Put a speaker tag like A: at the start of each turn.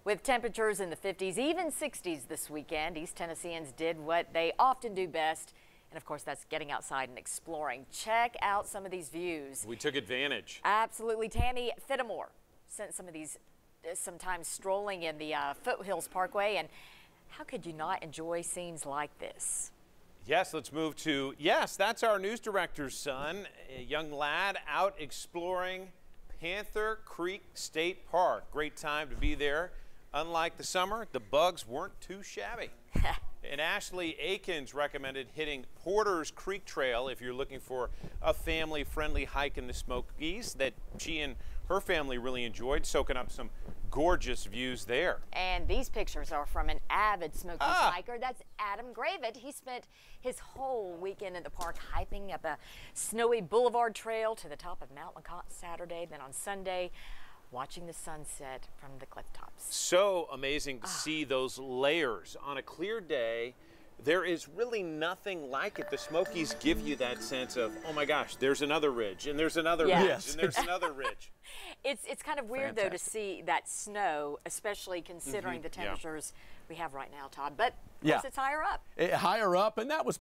A: With temperatures in the 50s, even 60s this weekend, East Tennesseans did what they often do best. And of course, that's getting outside and exploring. Check out some of these views.
B: We took advantage.
A: Absolutely. Tammy Fittimore sent some of these sometimes strolling in the Foothills Parkway. And how could you not enjoy scenes like this?
B: Yes, let's move to, that's our news director's son, a young lad out exploring Panther Creek State Park. Great time to be there. Unlike the summer, the bugs weren't too shabby. And Ashley Akins recommended hitting Porter's Creek Trail if you're looking for a family-friendly hike in the Smokies that she and her family really enjoyed, soaking up some gorgeous views there.
A: And these pictures are from an avid Smokies hiker. That's Adam Gravitt. He spent his whole weekend in the park hiking up a snowy boulevard trail to the top of Mount LeConte Saturday. Then on Sunday, watching the sunset from the cliff tops.
B: So amazing to see those layers on a clear day. There is really nothing like it. The Smokies give you that sense of, oh my gosh, there's another ridge, and there's another ridge, and there's another ridge.
A: It's kind of weird, though, to see that snow, especially considering the temperatures we have right now, Todd. But of course, it's higher up.
C: Higher up, and that was